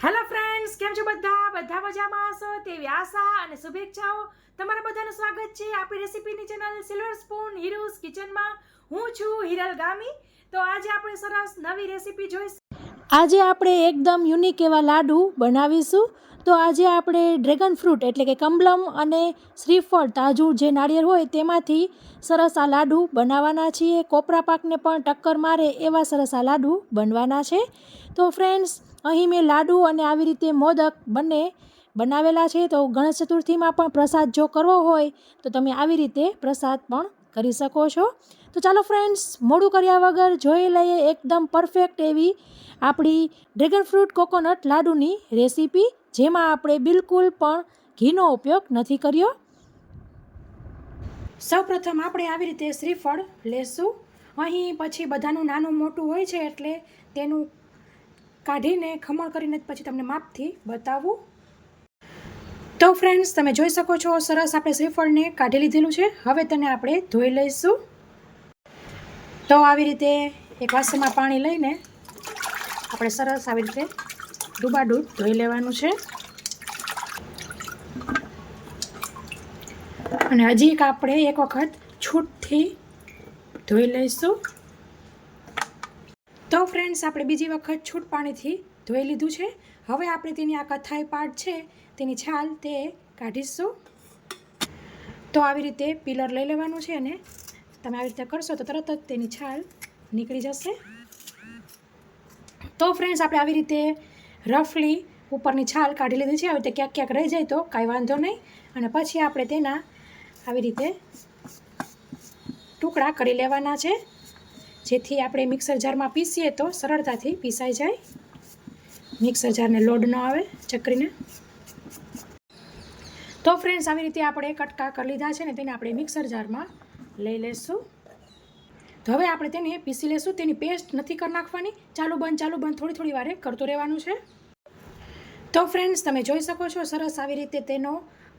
Hello friends, કેમ છો બધા મજામાં હશો તેવી આશા અને શુભેચ્છાઓ. તમારા બધાનું સ્વાગત છે આપણી રેસીપીની ચેનલ સિલ્વર સ્પૂન હીરુઝ કિચનમાં. હું છું હિરલ ગામી. તો આજે આપણે સરસ નવી રેસીપી જોઈશું. આજે આપણે એકદમ યુનિક એવા લાડુ બનાવીશું. તો આજે આપણે ડ્રેગન ફ્રૂટ એટલે કે કમલમ અને શ્રીફળ તાજું જે નાળિયેર હોય તેમાંથી સરસ આ લાડુ બનાવવાના છીએ. કોપરા પાકને પણ ટક્કર મારે એવા સરસ આ લાડુ બનવાના છે. તો ફ્રેન્ડ્સ, અહીં મેં લાડુ અને આવી રીતે મોદક બંને બનાવેલા છે. તો ગણેશ ચતુર્થીમાં પણ પ્રસાદ જો કરવો હોય તો તમે આવી રીતે પ્રસાદ પણ કરી શકો છો. તો ચાલો ફ્રેન્ડ્સ, મોડું કર્યા વગર જોઈ લઈએ એકદમ પરફેક્ટ એવી આપણી ડ્રેગન ફ્રૂટ કોકોનટ લાડુની રેસીપી, જેમાં આપણે બિલકુલ પણ ઘીનો ઉપયોગ નથી કર્યો. સૌપ્રથમ આપણે આવી રીતે શ્રીફળ લેશું. અહીં પછી બધાનું નાનું મોટું હોય છે એટલે તેનું કાઢીને ખમણ કરીને પછી તમને માપથી બતાવું. તો ફ્રેન્ડ્સ, તમે જોઈ શકો છો સરસ આપણે શ્રીફળને કાઢી લીધેલું છે. હવે તેને આપણે ધોઈ લઈશું. તો આવી રીતે એક વાસણમાં પાણી લઈને આપણે સરસ આવી રીતે ડૂબાડૂબ ધોઈ લેવાનું છે. અને હજી આપણે એક વખત છૂટથી ધોઈ લઈશું. તો ફ્રેન્ડ્સ, આપણે બીજી વખત છૂટ પાણીથી ધોઈ લીધું છે. હવે આપણે તેની આ કથાઈ પાર્ટ છે તેની છાલ તે કાઢીશું. તો આવી રીતે પીલર લઈ લેવાનું છે અને તમે આવી રીતે કરશો તો તરત જ તેની છાલ નીકળી જશે. તો ફ્રેન્ડ્સ, આપણે આવી રીતે રફલી ઉપરની છાલ કાઢી લીધી છે. આવી રીતે ક્યાંક ક્યાંક રહી જાય તો કાંઈ વાંધો નહીં. અને પછી આપણે તેના આવી રીતે ટુકડા કરી લેવાના છે, જેથી આપણે મિક્સર જારમાં પીસીએ તો સરળતાથી પીસાઈ જાય, મિક્સર જારને લોડ ન આવે ચકરીને. તો ફ્રેન્ડ્સ, આવી રીતે આપણે કટકા કરી લીધા છે ને તેને આપણે મિક્સર જારમાં લઈ લઈશું. તો હવે આપણે તેને પીસી લઈશું. તેની પેસ્ટ નથી કરી નાખવાની, ચાલુ બંધ થોડી વારે કરતું રહેવાનું છે. તો ફ્રેન્ડ્સ, તમે જોઈ શકો છો સરસ આવી રીતે તેનો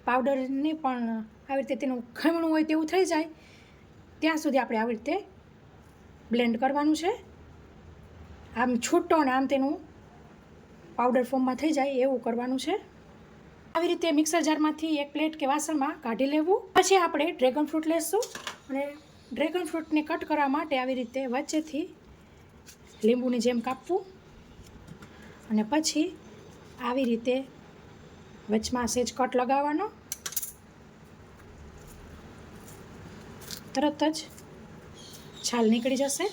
પાવડરને પણ આવી રીતે તેનું ખમણું હોય તેવું થઈ જાય ત્યાં સુધી આપણે આવી રીતે બ્લેન્ડ કરવાનું છે. આમ છૂટો અને આમ તેનું પાવડર ફોર્મમાં થઈ જાય એવું કરવાનું છે. આવી રીતે મિક્સર જારમાંથી એક પ્લેટ કે વાસણમાં કાઢી લેવું. પછી આપણે ડ્રેગન ફ્રૂટ લેશું અને ડ્રેગન ફ્રૂટને કટ કરવા માટે આવી રીતે વચ્ચેથી લીંબુની જેમ કાપવું અને પછી આવી રીતે વચમાં સેજ કટ લગાવવાનો. તરત જ છાલ નીકળી જશે.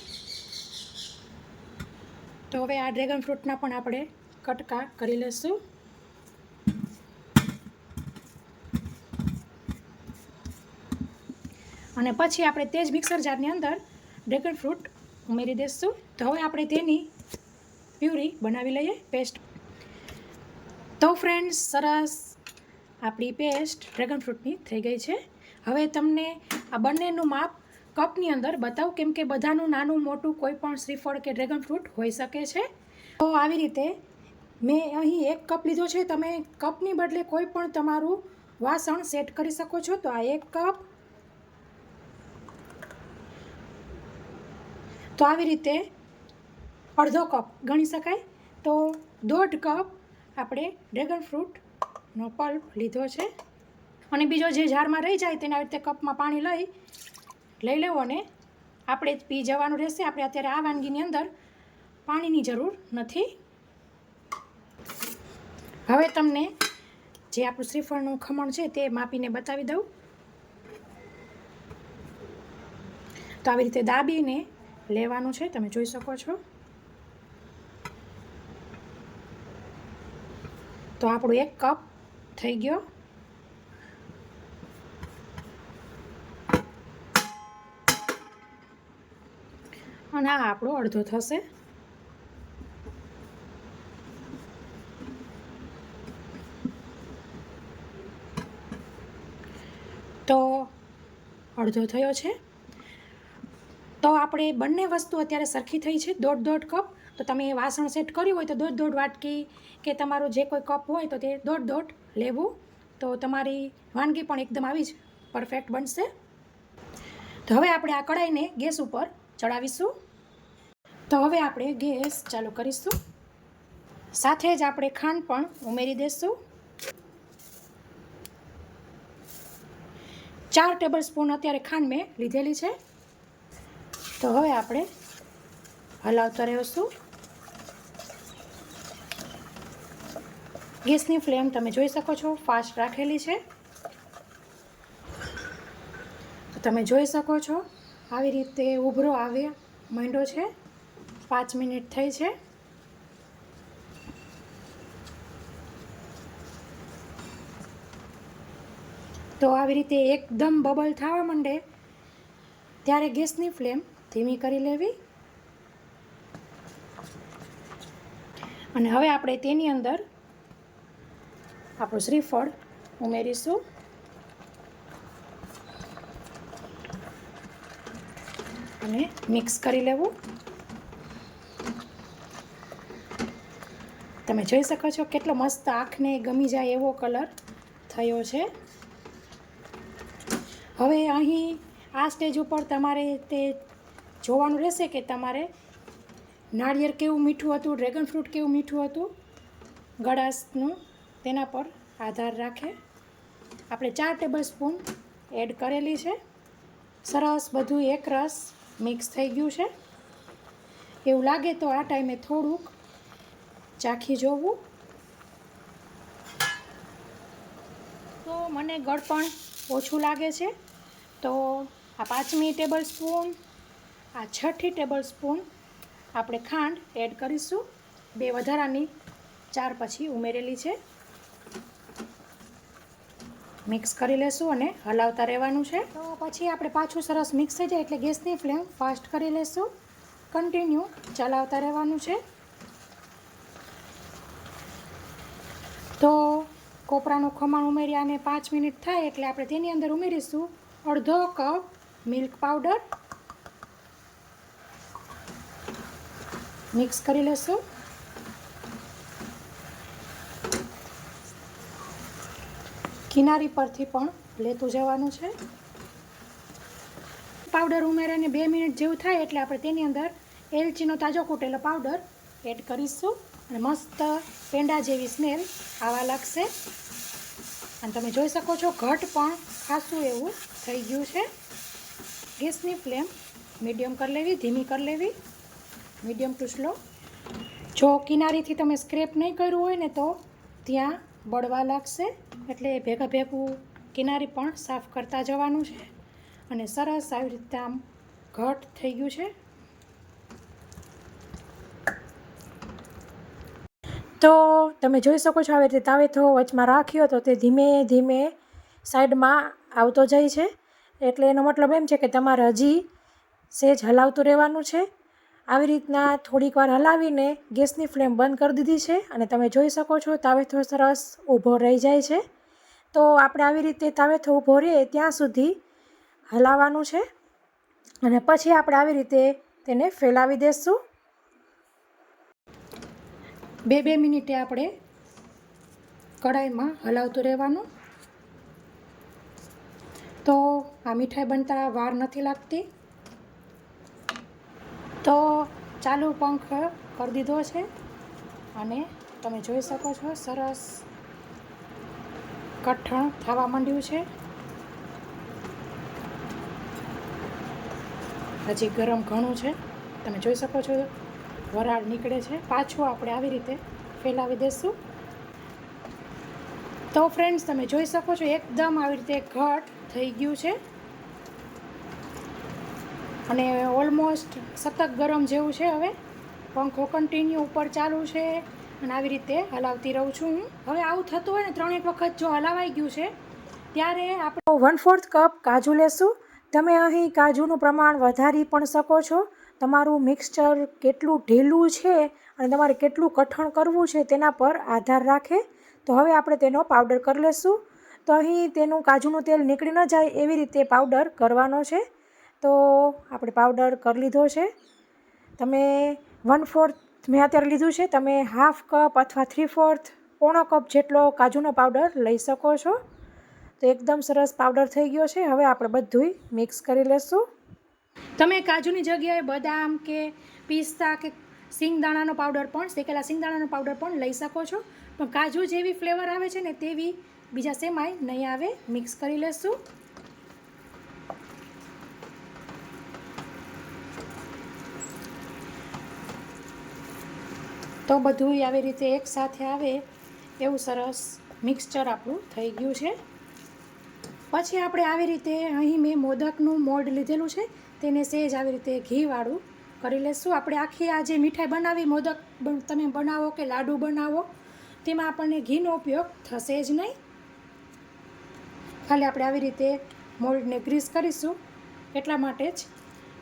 તો હવે આ ડ્રેગન ફ્રૂટના પણ આપણે કટકા કરી લઈશું. અને પછી આપણે તે જ મિક્સર જારની અંદર ડ્રેગન ફ્રૂટ ઉમેરી દઈશું. તો હવે આપણે તેની પ્યુરી બનાવી લઈએ, પેસ્ટ. તો ફ્રેન્ડ્સ, સરસ આપણી પેસ્ટ ડ્રેગન ફ્રૂટની થઈ ગઈ છે. હવે તમને આ બંનેનું માપ કપની અંદર બતાવું, કેમ કે બધાનું નાનું મોટું કોઈ પણ શ્રીફળ કે ડ્રેગન ફ્રૂટ હોઈ શકે છે. તો આવી રીતે મેં અહીં 1 કપ લીધો છે. તમે કપની બદલે કોઈ પણ તમારું વાસણ સેટ કરી શકો છો. તો આ 1 કપ. તો આવી રીતે અડધો કપ ગણી શકાય. તો 1.5 કપ આપણે ડ્રેગન ફ્રૂટનો પલ્પ લીધો છે. અને બીજો જે જારમાં રહી જાય તેને આવી રીતે કપમાં પાણી લઈ લેવું અને આપણે જ પી જવાનું રહેશે. આપણે અત્યારે આ વાનગીની અંદર પાણીની જરૂર નથી. હવે તમને જે આપણું શ્રીફળનું ખમણ છે તે માપીને બતાવી દઉં. તો આવી રીતે દાબીને લેવાનું છે, તમે જોઈ શકો છો. તો આપણું 1 કપ થઈ ગયો. અને આ આપણો અડધો થશે. તો અડધો થયો છે. તો આપણે બંને વસ્તુ અત્યારે સરખી થઈ છે, 1.5 કપ. તો તમે વાસણ સેટ કર્યું હોય તો 1.5 વાટકી કે તમારો જે કોઈ કપ હોય તો તે 1.5 લેવું. તો તમારી વાનગી પણ એકદમ આવી જ પરફેક્ટ બનશે. તો હવે આપણે આ કઢાઈને ગેસ ઉપર ચડાવીશું. તો હવે આપણે ગેસ ચાલુ કરીશું. સાથે જ આપણે ખાંડ પણ ઉમેરી દઈશું. 4 ટેબલ સ્પૂન અત્યારે ખાંડ મેં લીધેલી છે. તો હવે આપણે હલાવતા રહીશું. ગેસની ફ્લેમ તમે જોઈ શકો છો ફાસ્ટ રાખેલી છે. તો તમે જોઈ શકો છો આવી રીતે ઉભરો આવે માંડ્યો છે. 5 મિનિટ થઈ છે. તો આવી રીતે એકદમ બબલ થવા માંડે ત્યારે ગેસની ફ્લેમ ધીમી કરી લેવી. અને હવે આપણે તેની અંદર આપણું શ્રીફળ ઉમેરીશું. અને મિક્સ કરી લેવું. તમે જોઈ શકો છો કેટલો મસ્ત આંખને ગમી જાય એવો કલર થયો છે. હવે અહીં આ સ્ટેજ ઉપર તમારે તે જોવાનું રહેશે કે તમારે નાળિયેર કેવું મીઠું હતું, ડ્રેગન ફ્રૂટ કેવું મીઠું હતું, ગળાશનું, તેના પર આધાર રાખે. આપણે 4 ટેબલ સ્પૂન એડ કરેલી છે. સરસ બધું એકરસ મિક્સ થઈ ગયું છે. એવું લાગે તો આ ટાઈમે થોડુંક ચાખી જોવું. તો મને ગળપણ ઓછું લાગે છે તો આ 5મી ટેબલ સ્પૂન, આ 6ઠી ટેબલ સ્પૂન આપણે ખાંડ એડ કરીશું. 2 વધારાની 4 પછી ઉમેરેલી છે. મિક્સ કરી લેશું અને હલાવતા રહેવાનું છે. તો પછી આપણે પાછું સરસ મિક્સ થઈ જાય એટલે ગેસની ફ્લેમ ફાસ્ટ કરી લેશું. કન્ટિન્યુ ચલાવતા રહેવાનું છે. તો કોપરાનું ખમણ ઉમેરી અને 5 મિનિટ થાય એટલે આપણે તેની અંદર ઉમેરીશું અડધો કપ મિલ્ક પાવડર. મિક્સ કરી લેશું. કિનારી પરથી પણ લેતું જવાનું છે. પાવડર ઉમેરીને 2 મિનિટ જેવું થાય એટલે આપણે તેની અંદર એલચીનો તાજો કૂટેલો પાવડર એડ કરીશું અને મસ્ત પેંડા જેવી સ્મેલ આવવા લાગશે. અને તમે જોઈ શકો છો ઘટ પણ ખાસું એવું થઈ ગયું છે. ગેસની ફ્લેમ મીડિયમ કરી લેવી, ધીમી કરી લેવી, મીડિયમ ટુ સ્લો. જો કિનારીથી તમે સ્ક્રેપ નહીં કર્યું હોય ને તો ત્યાં બળવા લાગશે એટલે ભેગા ભેગું કિનારી પણ સાફ કરતા જવાનું છે. અને સરસ આવી રીતે આમ ઘટ થઈ ગયું છે. તો તમે જોઈ શકો છો આવી રીતે તાવેથો વચમાં રાખ્યો તો તે ધીમે ધીમે સાઈડમાં આવતો જાય છે. એટલે એનો મતલબ એમ છે કે તમારે હજી સહેજ હલાવતું રહેવાનું છે. આવી રીતના થોડીક વાર હલાવીને ગેસની ફ્લેમ બંધ કરી દીધી છે. અને તમે જોઈ શકો છો તાવેથો સરસ ઊભો રહી જાય છે. તો આપણે આવી રીતે તાવેથો ઊભો રહે ત્યાં સુધી હલાવવાનું છે. અને પછી આપણે આવી રીતે તેને ફેલાવી દઈશું. 2 મિનિટે આપણે કઢાઈમાં હલાવતું રહેવાનું. તો આ મીઠાઈ બનતા વાર નથી લાગતી. તો ચાલુ પંખ કરી દીધો છે અને તમે જોઈ શકો છો સરસ કઠણ થવા માંડ્યું છે. હજી ગરમ ઘણું છે. તમે જોઈ શકો છો વરાળ નીકળે છે. પાછું આપણે આવી રીતે ફેલાવી દઈશું. તો ફ્રેન્ડ્સ તમે જોઈ શકો છો એકદમ આવી રીતે ઘટ થઈ ગયું છે અને ઓલમોસ્ટ સતત ગરમ જેવું છે. હવે પંખો કન્ટિન્યુ ઉપર ચાલુ છે અને આવી રીતે હલાવતી રહું છું હું. હવે આવું થતું હોય ને 3 વખત જો હલાવાઈ ગયું છે ત્યારે આપણે 1/4 કપ કાજુ લેશું. તમે અહીં કાજુનું પ્રમાણ વધારી પણ શકો છો. તમારું મિક્સચર કેટલું ઢીલું છે અને તમારે કેટલું કઠણ કરવું છે તેના પર આધાર રાખે. તો હવે આપણે તેનો પાવડર કરી લેશું. તો અહીં તેનું કાજુનું તેલ નીકળી ન જાય એવી રીતે પાવડર કરવાનો છે. તો આપણે પાવડર કરી લીધો છે. તમે 1/4 મેં અત્યારે લીધું છે. તમે 1/2 કપ અથવા 3/4 પોણો કપ જેટલો કાજુનો પાવડર લઈ શકો છો. તો એકદમ સરસ પાવડર થઈ ગયો છે. હવે આપણે બધુંય મિક્સ કરી લેશું. તમે કાજુની જગ્યાએ બદામ કે પિસ્તા કે સિંગદાણાનો પાવડર પણ, શેકેલા સિંગદાણાનો પાવડર પણ લઈ શકો છો. પણ કાજુ જેવી ફ્લેવર આવે છે ને તેવી બીજા સેમાઈ નહીં આવે. મિક્સ કરી લેશું. તો બધું આવી રીતે એક સાથે આવે એવું સરસ મિક્સચર આપણું થઈ ગયું છે. પછી આપણે આવી રીતે અહીં મેં મોદકનું મોલ્ડ લીધેલું છે, તેને સહેજ આવી રીતે ઘીવાળું કરી લેશું. આપણે આખી આ જે મીઠાઈ બનાવી, મોદક તમે બનાવો કે લાડુ બનાવો, તેમાં આપણને ઘીનો ઉપયોગ થશે જ નહીં. ખાલી આપણે આવી રીતે મોલ્ડને ગ્રીસ કરીશું એટલા માટે જ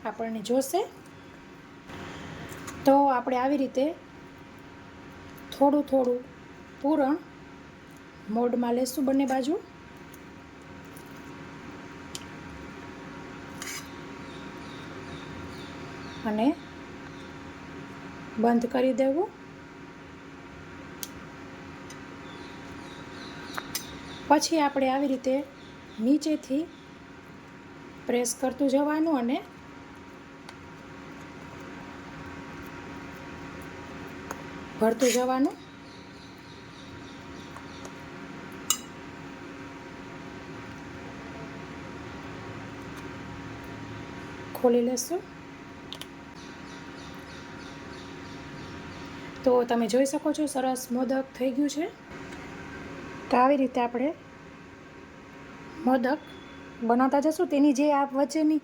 આપણને જોશે. તો આપણે આવી રીતે થોડું થોડું પૂરણ મોલ્ડમાં લેશું બંને બાજુ. અને બંધ કરી દેવું. પછી આપણે આવી રીતે નીચેથી પ્રેસ કરતું જવાનું અને ભરતું જવાનું. ખોલી લેશું. તો તમે જોઈ શકો છો સરસ મોદક થઈ ગયું છે. તો આવી રીતે આપણે મોદક બનાવતા જશું. તેની જે આ વચ્ચેની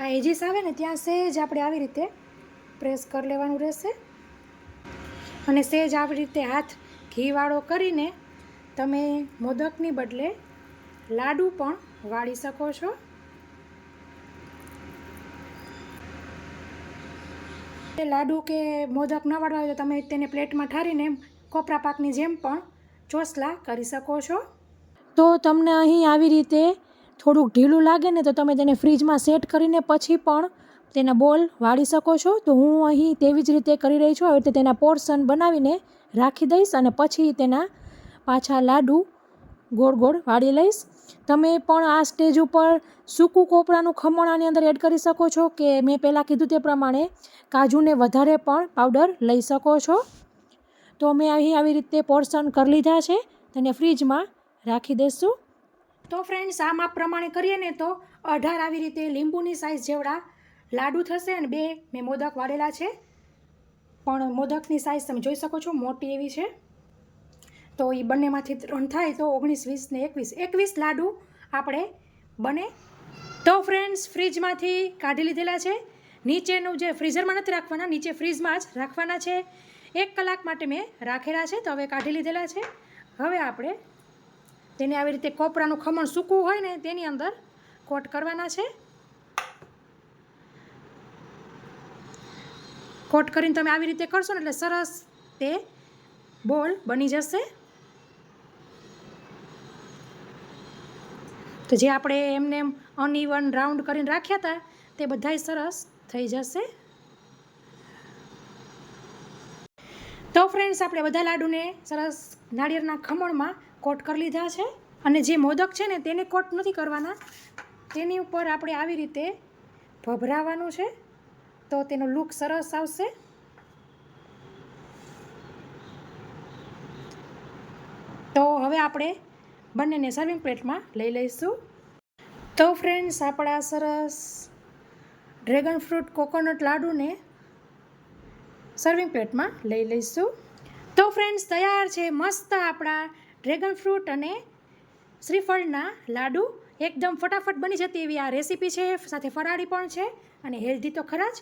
આ એજીસ આવે ને ત્યાં સહેજ આપણે આવી રીતે પ્રેસ કરી લેવાનું રહેશે. અને સહેજ આવી રીતે હાથ ઘીવાળો કરીને તમે મોદકની બદલે લાડુ પણ વાળી શકો છો. લાડુ કે મોદક ન વાળવા હોય તો તમે તેને પ્લેટમાં ઠારીને કોપરા પાકની જેમ પણ ચોસલા કરી શકો છો. તો તમને અહીં આવી રીતે થોડુંક ઢીલું લાગે ને તો તમે તેને ફ્રીજમાં સેટ કરીને પછી પણ તેના બોલ વાળી શકો છો. તો હું અહીં તેવી જ રીતે કરી રહી છું. આવી રીતે તેના પોર્શન બનાવીને રાખી દઈશ અને પછી તેના પાછા લાડુ ગોળ ગોળ વાળી લઈશ. તમે પણ આ સ્ટેજ ઉપર સૂકું કોપરાનું ખમણ આની અંદર એડ કરી શકો છો, કે મેં પહેલાં કીધું તે પ્રમાણે કાજુને વધારે પણ પાવડર લઈ શકો છો. તો મેં અહીં આવી રીતે પોર્શન કરી લીધા છે, તેને ફ્રીજમાં રાખી દઈશું. તો ફ્રેન્ડ્સ, આ માપ પ્રમાણે કરીએ ને તો 18 આવી રીતે લીંબુની સાઇઝ જેવડા લાડુ થશે. અને 2 મેં મોદક વાળેલા છે, પણ મોદકની સાઇઝ તમે જોઈ શકો છો મોટી એવી છે. તો એ બંનેમાંથી 3 થાય તો 19, 20 ને 21 લાડુ આપણે બને. તો ફ્રેન્ડ્સ, ફ્રીજમાંથી કાઢી લીધેલા છે. નીચેનું જે ફ્રીઝરમાં નથી રાખવાના, નીચે ફ્રીઝમાં જ રાખવાના છે. 1 કલાક માટે મેં રાખેલા છે. તો હવે કાઢી લીધેલા છે. હવે આપણે તેને આવી રીતે કોપરાનું ખમણ સૂકું હોય ને તેની અંદર કોટ કરવાના છે. કોટ કરીને તમે આવી રીતે કરશો ને એટલે સરસ તે બોલ બની જશે. તો જે આપણે એમને અનઇવન રાઉન્ડ કરીને રાખ્યા હતા તે બધાય સરસ થઈ જશે. તો ફ્રેન્ડ્સ, આપણે બધા લાડુને સરસ નાળિયેરના ખમણમાં કોટ કરી લીધા છે. અને જે મોદક છે ને તેને કોટ નથી કરવાના, તેની ઉપર આપણે આવી રીતે ભભરાવાનું છે. તો તેનો લુક સરસ આવશે. તો હવે આપણે બંનેને સર્વિંગ પ્લેટમાં લઈ લઈશું. તો ફ્રેન્ડ્સ, આપણા સરસ ડ્રેગન ફ્રૂટ કોકોનટ લાડુને સર્વિંગ પ્લેટમાં લઈ લઈશું. તો ફ્રેન્ડ્સ, તૈયાર છે મસ્ત આપણા ડ્રેગન ફ્રૂટ અને શ્રીફળના લાડુ. એકદમ ફટાફટ બની જતી એવી આ રેસીપી છે, સાથે ફરાળી પણ છે અને હેલ્ધી તો ખરા જ.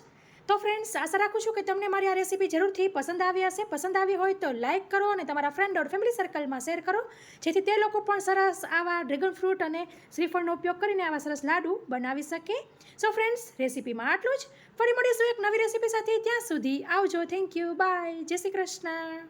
તો ફ્રેન્ડ્સ, આશા રાખું છું કે તમને મારી આ રેસીપી જરૂરથી પસંદ આવી હશે. પસંદ આવી હોય તો લાઇક કરો અને તમારા ફ્રેન્ડ ઓર ફેમિલી સર્કલમાં શેર કરો, જેથી તે લોકો પણ સરસ આવા ડ્રેગન ફ્રૂટ અને શ્રીફળનો ઉપયોગ કરીને આવા સરસ લાડુ બનાવી શકે. સો ફ્રેન્ડ્સ, રેસીપીમાં આટલું જ. ફરી મળીશું એક નવી રેસીપી સાથે. ત્યાં સુધી આવજો. Thank you. બાય. જય શ્રી કૃષ્ણ.